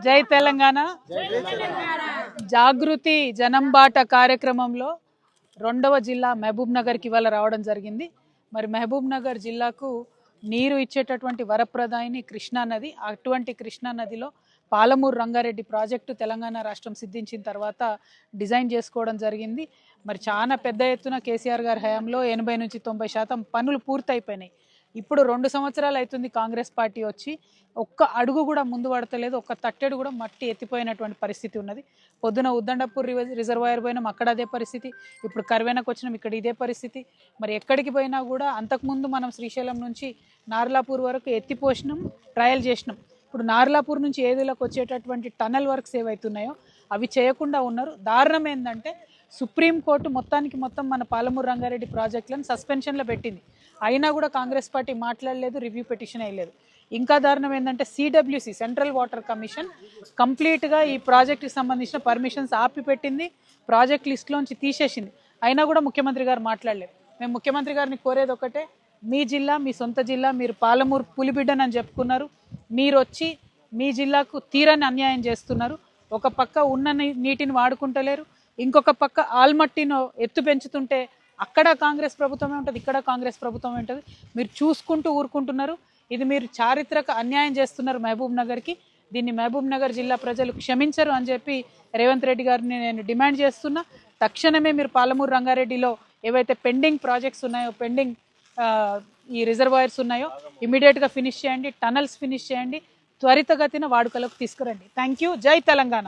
జై తెలంగాణ జాగృతి జనంబాట కార్యక్రమంలో రెండవ జిల్లా మహబూబ్ నగర్కి ఇవాళ రావడం జరిగింది. మరి మహబూబ్ నగర్ జిల్లాకు నీరు ఇచ్చేటటువంటి వరప్రదాయిని కృష్ణా నది. అటువంటి కృష్ణా నదిలో పాలమూరు రంగారెడ్డి ప్రాజెక్టు తెలంగాణ రాష్ట్రం సిద్ధించిన తర్వాత డిజైన్ చేసుకోవడం జరిగింది. మరి చాలా పెద్ద ఎత్తున కేసీఆర్ గారి హయాంలో 80 నుంచి 90% పనులు పూర్తయిపోయినాయి. ఇప్పుడు 2 సంవత్సరాలు అవుతుంది కాంగ్రెస్ పార్టీ వచ్చి, ఒక్క అడుగు కూడా ముందు పడతలేదు, ఒక్క తట్టెడు కూడా మట్టి ఎత్తిపోయినటువంటి పరిస్థితి ఉన్నది. పొద్దున ఉద్దండపూర్ రిజర్వాయర్ పోయినాం, అక్కడ అదే పరిస్థితి. ఇప్పుడు కర్వేనకు వచ్చినాం, ఇక్కడ ఇదే పరిస్థితి. మరి ఎక్కడికి పోయినా కూడా అంతకుముందు మనం శ్రీశైలం నుంచి నార్లాపూర్ వరకు ఎత్తిపోసినాం, ట్రయల్ చేసినాం. ఇప్పుడు నార్లాపూర్ నుంచి ఏదులకు వచ్చేటటువంటి టనల్ వర్క్స్ ఏవైతున్నాయో అవి చేయకుండా ఉన్నారు. దారుణం ఏంటంటే సుప్రీంకోర్టు మొత్తం మన పాలమూరు రంగారెడ్డి ప్రాజెక్టులను సస్పెన్షన్లో పెట్టింది. అయినా కూడా కాంగ్రెస్ పార్టీ మాట్లాడలేదు, రివ్యూ పిటిషన్ వేయలేదు. ఇంకా దారుణం ఏంటంటే సిడబ్ల్యూసి సెంట్రల్ వాటర్ కమిషన్ కంప్లీట్గా ఈ ప్రాజెక్టుకి సంబంధించిన పర్మిషన్స్ ఆపిపెట్టింది, ప్రాజెక్ట్ లిస్టులోంచి తీసేసింది. అయినా కూడా ముఖ్యమంత్రి గారు మాట్లాడలేదు. మేము ముఖ్యమంత్రి గారిని కోరేది ఒకటే, మీ జిల్లా, మీ సొంత జిల్లా, మీరు పాలమూరు పులిబిడ్డనని చెప్పుకున్నారు. మీరు వచ్చి మీ జిల్లాకు తీరని అన్యాయం చేస్తున్నారు. ఒక పక్క ఉన్న నీటిని వాడుకుంటలేరు, ఇంకొక పక్క ఆల్మట్టిను ఎత్తు పెంచుతుంటే అక్కడ కాంగ్రెస్ ప్రభుత్వమే ఉంటుంది, ఇక్కడ కాంగ్రెస్ ప్రభుత్వమే ఉంటుంది. మీరు చూసుకుంటూ ఊరుకుంటున్నారు. ఇది మీరు చారిత్రక అన్యాయం చేస్తున్నారు మహబూబ్ నగర్కి. దీన్ని మహబూబ్ నగర్ జిల్లా ప్రజలు క్షమించరు అని చెప్పి రేవంత్ రెడ్డి గారిని నేను డిమాండ్ చేస్తున్నా. తక్షణమే మీరు పాలమూరు రంగారెడ్డిలో ఏవైతే పెండింగ్ ప్రాజెక్ట్స్ ఉన్నాయో, పెండింగ్ ఈ రిజర్వాయర్స్ ఉన్నాయో ఇమీడియట్గా ఫినిష్ చేయండి, టనల్స్ ఫినిష్ చేయండి, త్వరితగతిన వాడుకలోకి తీసుకురండి. Thank you. జై తెలంగాణ.